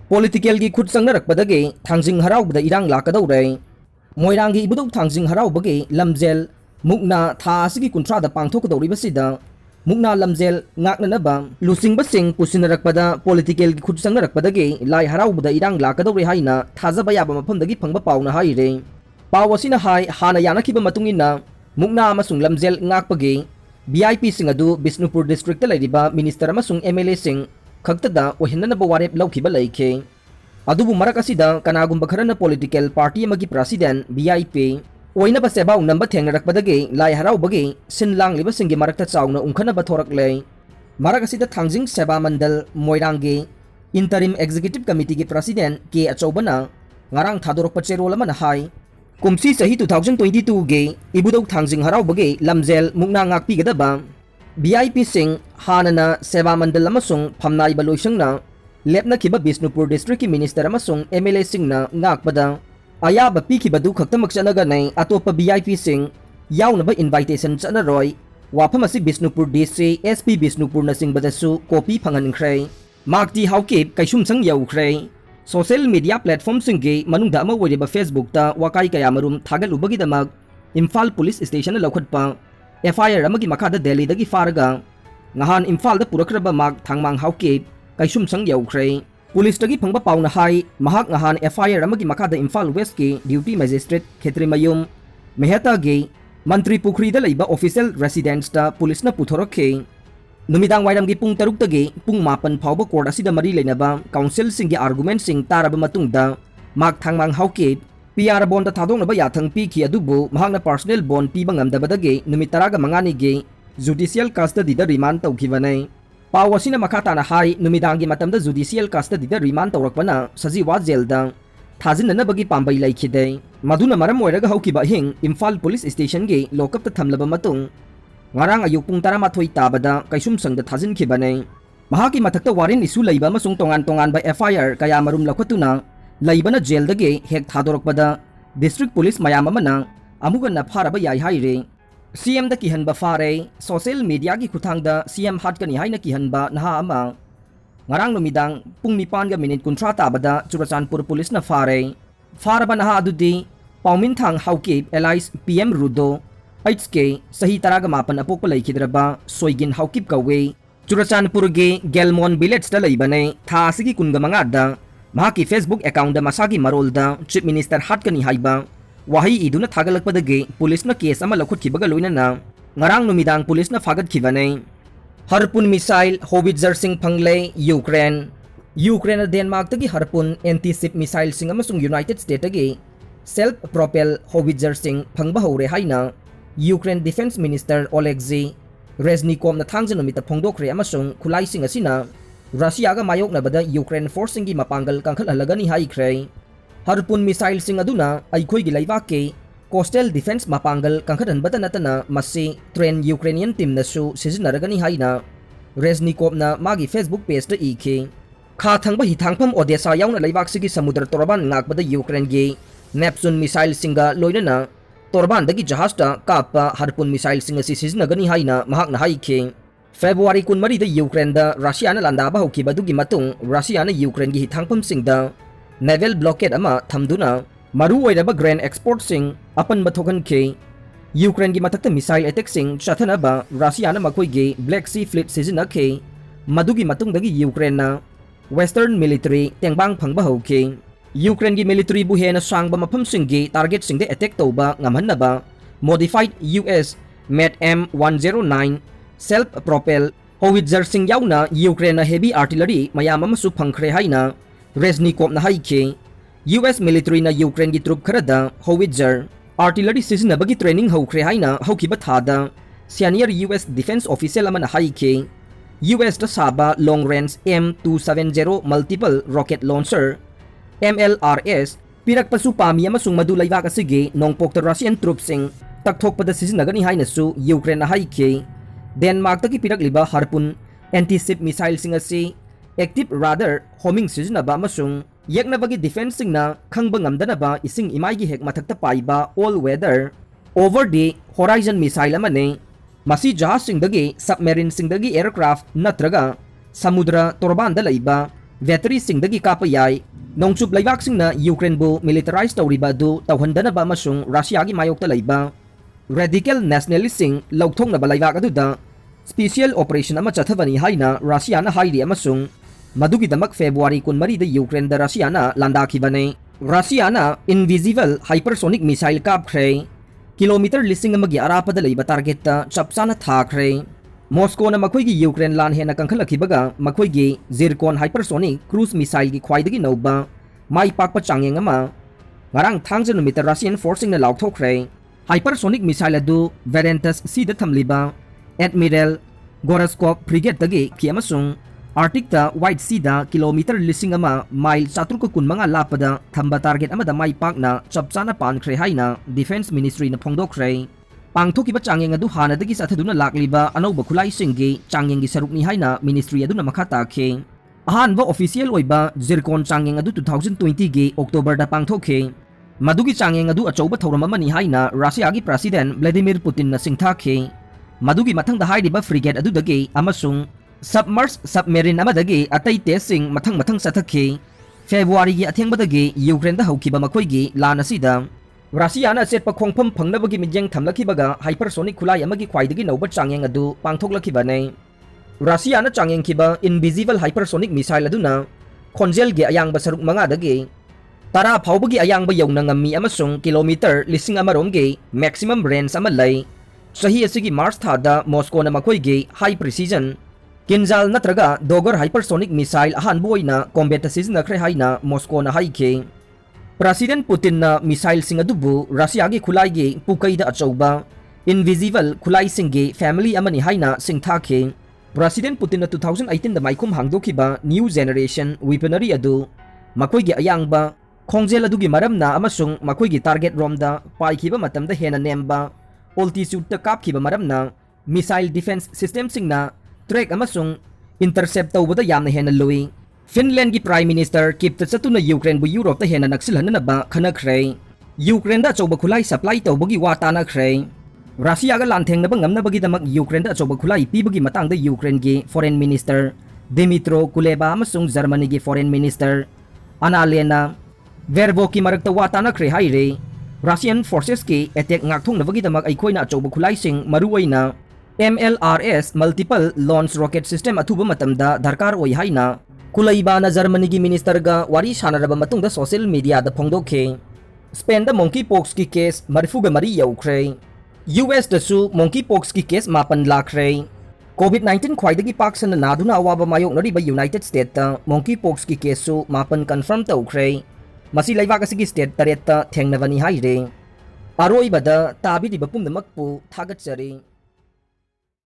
Political gi khut sangnarapdagi thangjing haraubda irang lakadaurai moirangi ibudau thangjing haraubagi lamjel mukna tha asigi kuntra da pangthokadoribasida mukna lamjel ngaknanaba lusing pusinnarakpada political gi khut sangnarapdagi lai haraubda irang lakadauri haina thajaba yaba mafamdagi phangba pauna haire pawasina hai hana yanakiba matungina mukna amasung lamjel ngakpagi VIP sing adu Bisnupur district ta lairiba minister amasung MLA sing khaktada ohinanaba warep laukiba laike adubu marak asida kanagumba kharana political party amagi president VIP oinaba sebau namba thengnarakpadagi lai haraubagi sinlang liba singi marakta chauna ungkhanaba thoraklei marak asida thangjing seba mandal moirangi interim executive committee gi president K Achobana ngarang thadorokpa cherol amana hai kumsi sahi 2022 ge ibudau thangjing haraubagi lamjel mukna ngakpi gadaba VIP sing hanana seba mandal amasung phamnai baloisangna lepna kiba Bisnupur district ki minister amasung MLA singna ngakpada ayaba pikibadu khaktamak chanaga nei atopa VIP sing yaunaba invitation chanaroi waphamasi Bisnupur DC SP Bisnupur na singbadasu copy phangankhrai makti haukip kaisum sang yaukhrai social media platform singge manungda ama woriba Facebook ta wakai kaya marum thagalubagi damak Imphal police station na lokhatpa FIR amagi makada Delhi dagi faraga ngahan Imphal da purakraba mak thangmang haukip kaisum sang yaukhrei police tagi phangba pauna hai mahak ngahan FIR amagi makada Imphal West ki duty magistrate Khetrimayum Mehta ge mantri pukhri da leiba official residence ta police na puthorokhe numidang wairam gi pung 6 tagi pung 8 phawba court asida mari leinaba council sing gi argument sing taraba matungda mak thangmang hauke PR bond ta thadongnaba yathang pi khi adubu mahakna personal bond pi bangamdabadagi numit 15 ge judicial custody da remand tawkhibanai pawasina makatana hai numidangi matamda judicial custody da remand tawrakpana sajiwa jail da thajinnanabagi pambai laikhidei maduna maram oiraga haukiba hing Imphal police station ge lokap ta thamlaba matung ngarang ayuk pung 13 tabada kaisum sangda thajinkhibane mahaki mathakta warin isu leiba amasung tongan ba FIR kaya marum lakhotuna leibana jail dage hek thadorokpada district police mayam amana amuga na pharaba yai haire CM da kihanba fare social media gi khuthangda CM hatkani haina kihanba naha ama ngarang numidang pung 9 ga minute kuntra tabada Churachandpur police na fare faraba naha adudi paumin thang hauke Elias PM Rudo HK sahi 18 apokpa laikhidraba soigin haukip kawe Churachandpur ge Gelmon village ta leibane tha asigi kunga mangada mahaki Facebook account da masagi marolda chief minister hatkani haiba wahi iduna thagalakpadagi police na case ama lakhotkibaga loinana ngarang numidang police na fagatkhibane Harpoon missile howitzer sing phangle Ukraine Denmark tagi Harpoon anti-ship missile sing amasung United States tagi self propel howitzer sing phangba hore haina Ukraine Defense Minister Oleksiy Reznikov na thangjan numita phongdokre amasung khulai sing asina Russia ga mayok na bada Ukraine force sing gi mapangal kangkhal halagani haikhrei Harpoon missile sing aduna aikhoi gi laiba ke coastal defense mapangal kangkhadan bata natana masi train Ukrainian team na su sijinaragani haina Reznikov na magi Facebook page ta ikhe kha thangba hi thangpham Odessa yauna laibak sigi samudra torban ngakbada Ukraine gi Neptune missile singa loinana torban dagi jahaz ta kapa Harpoon missile singa si sijinagani haina mahak na haikhe February 13 da Ukraine da Russia na landaba hokiba dugi matung Russia na Ukraine gi hi thangpham singda naval blockade ama thamduna maru oiraba grain export sing apan bathokan ke Ukraine gi matakta missile attack sing chathana ba Russia na makoi gi Black Sea fleet season ke madugi matung dagi Ukraine na western military tengbang phangba hoke Ukraine gi military bu hena sangba mapham sing gi target sing de attack toba ngamhanna ba modified US Med M109 self propel howitzer sing yauna Ukraine na heavy artillery mayam amasu phangkhre haina Reznikov na haike US military na Ukraine gi troop kharada howitzer artillery sizinabagi training haukhre haina haukiba thada senior US defense official amana haike US ta saba long range M270 multiple rocket launcher MLRS pirak pasu pami amasung madu laiba kasige nongpok ta Russian troops sing takthokpada sizinagani haina su Ukraine na haike Denmark ta ki pirak liba Harpoon anti-ship missile sing asi active radar homing sizinaba amasung yeknabagi defense sing na khangba ngamdanaba ising imai gi hek mathakta paiba all weather over the horizon missile amane masi jahaz sing dagi submarine sing dagi aircraft natraga samudra torban da laiba ꯚꯦꯇꯔꯤꯁꯤꯡꯗꯒꯤ ꯀꯥꯞꯄ ꯌꯥꯏ ꯅꯣꯡꯆꯨꯞ ꯂꯩꯕꯥꯛꯁꯤꯡꯅ ꯌꯨꯀ꯭ꯔꯦꯟꯕꯨ ꯃꯤꯂꯤꯇꯔꯥꯏꯖ ꯇꯧꯔꯤꯕ ꯑꯗꯨ ꯇꯧꯍꯟꯗꯅꯕ ꯑꯃꯁꯨꯡ ꯔꯁꯤꯌꯥꯒꯤ ꯃꯥꯌꯣꯛꯇ ꯂꯩꯕ radical ꯅꯦꯁꯅꯦꯂꯤꯁꯁꯤꯡ ꯂꯧꯊꯣꯛꯅꯕ ꯂꯩꯕꯥꯛ ꯑꯗꯨꯗ ꯁ꯭ꯄꯦꯁꯤꯌꯦꯜ ꯑꯣꯄꯔꯦꯁꯟ ꯑꯃ ꯆꯠꯊꯕꯅꯤ ꯍꯥꯏꯅ ꯔꯁꯤꯌꯥꯅ ꯍꯥꯏꯔꯤ ꯑꯃꯁꯨꯡ ꯃꯗꯨꯒꯤꯗꯃꯛ ꯐꯦꯕ꯭ꯔꯨꯋꯥꯔꯤ 24ꯗ ꯌꯨꯀ꯭ꯔꯦꯟꯗ ꯔꯁꯤꯌꯥꯅ ꯂꯥꯟꯗꯥꯈꯤꯕꯅꯤ ꯔꯁꯤꯌꯥꯅ ꯏꯟꯚꯤꯖꯤꯕꯜ ꯍꯥꯏꯄꯔꯁꯣꯅꯤꯛ ꯃꯤꯁꯥꯏꯜ ꯀꯥꯞꯈ꯭ꯔꯦ ꯀꯤꯂꯣꯃꯤꯇꯔ 1,000 ꯑꯔꯥꯞꯄꯗ ꯂꯩꯕ ꯇꯥꯔꯒꯦꯠꯇ ꯆꯞ ꯆꯥꯅ ꯊꯥꯈ꯭ꯔꯦ ꯃꯣꯁꯀꯣꯅ ꯃꯈꯣꯏꯒꯤ ꯌꯨꯀ꯭ꯔꯦꯟ ꯂꯥꯟ ꯍꯦꯟꯅ ꯀꯟꯈꯠꯂꯛꯈꯤꯕꯒ ꯃꯈꯣꯏꯒꯤ ꯖꯤꯔꯀꯣꯟ ꯍꯥꯏꯄꯔꯁꯣꯅꯤक ꯀ꯭ꯔꯨꯖ ꯃꯤꯁꯥꯏꯜꯒꯤ ꯈ꯭ꯋꯥꯏꯗꯒꯤ ꯅꯧꯕ ꯃꯥꯏ ꯄꯥꯛꯄ ꯆꯥꯡꯌꯦꯡ ꯑꯃ ꯉꯔꯥꯡ ꯊꯥꯡꯖ ꯅꯨꯃꯤꯠꯇ ꯔꯁꯤꯌꯟ ꯐꯣꯔꯁꯁꯤꯡꯅ ꯂꯥꯎꯊꯣꯛꯈ꯭ꯔꯦ हाइपरसोनिक मिसाइल अदु वेरेंटस सीद थमलिबा एडमिरल गोरस्कोप फ्रिगेटदगी की अमसुंग आर्टिकता वाइट सीदा किलोमीटर 1,000 माइल 415 लापदा थंबा टारगेट अमदा माई पाकना चपचाना पानख्रे हाइना डिफेंस मिनिस्ट्री न फोंदोखरे पांगथोकिबा चांगेंग अदु हानदगी साथदुना लाकलिबा अनौबा खुलाइसिंगी चांगेंगी सरुकनी हाइना मिनिस्ट्री अदुना मखा ताखे अहानबा ऑफिशियल ओइबा जिरकोन चांगेंग अदु 2020 गी अक्टोबर दा पांगथोखे मदुगी चांगेंग अदु अचौबा थौरम अमनी हाइना रशियागी प्रेसिडेंट व्लादिमीर पुतिन न सिंथाखे मदुगी मथंग दा हाइदिबा फ्रिगेट अदुदगी अमसुंग सबमर्स सबमेरिन अमदगी अतै टेस्टिंग मथंग मथंग सथखे फेब्रुवारी गी अथेंबदगी यूक्रेन दा हौखिबा मखोइगी लान असिदा रशियाना सेटपा खोंगफम फंगनबगी मिजेंग थमलखिबगा हाइपरसोनिक खुलाई अमगी ख्वाइदगी नौबा चांगेंग अदु पांगथोकलखिबाने रशियाना चांगेंखिबा इनविजिबल हाइपरसोनिक मिसाइल अदुना खोंजेल गे अयांगबा सरुक मंगादगी तरा फाउबगी अयांगबा यौना ngami अमसुंग किलोमीटर 1,000 गे मैक्सिमम रेंज अमा लै सही असिगी मार्च थादा मॉस्कोना मखोइगी हाई प्रिसिजन किंजाल नत्रगा दोगर हाइपरसोनिक मिसाइल अहानबोइना कॉम्बेट सिजनखरे हाइना मॉस्कोना हाइखे प्रेसिडेंट पुतिन ना मिसाइल सिंग अदुबु रशियागी खुलाइगी पुकैदा अचौबा इनविजिबल खुलाई सिंगी फैमिली अमनी हाइना सिंथाखे प्रेसिडेंट पुतिन ना 2018 दा माइखुम हांगदोखिबा न्यू जेनरेशन वेपनरी अदु मखोइगी अयांगबा खोंजेल अदुगी मरमना अमसुंग मखोइगी टारगेट रोमदा पाइखिबा मतमदा हेना नेमबा ऑल्टीट्यूड ता कापखिबा मरमना मिसाइल डिफेंस सिस्टम सिंगना ट्रैक अमसुंग इंटरसेप्ट तौबदा यामना हेना लुई फिनलैंड की प्राइम मिनिस्टर किप्त चतुना यूक्रेन बु यूरोप ता हेना नक्सिलहनबा खनखरे यूक्रेन दा चौबा खुलाई सप्लाई तौबगी वा तानाखरे रशिया गा लांथेंगनबा ngamnabagi damak यूक्रेन दा चौबा खुलाई पीबगी मतंग दा यूक्रेन गी फॉरेन मिनिस्टर दिमित्रो कुलेबा अमसुंग जर्मनी गी फॉरेन मिनिस्टर अनालेना वेरबो की मरकता वा तानाखरे हाइरे रशियन फोर्सेस की अटैक ngakthongnabagi damak अइखोइना चौबा खुलाइसिंग मरुओइना MLRS multiple launch rocket system अथुबा मतमदा दरकार ओइ हाइना कुलैबाना जर्मनी की मिनिस्टर गा वारी सानरबा मतुंगदा सोशल मीडिया दा फोंदोखे स्पेन दा मोंकी पॉक्स की केस मरफुगा मरी यौखरे US दसु मोंकी पॉक्स की केस 9 लाखरे कोविड-19 ख्वाइदगी पाकसन नादुना अवाबा मायोकनरिबा यूनाइटेड स्टेट ता मोंकी पॉक्स की केसु 9 कंफर्म तौखरे मसी लैबाक असिगी स्टेट 8 ता थेंगनबनी हाइरे अरोइबदा ताबिदिबा पुमदमकपु थागतचरी।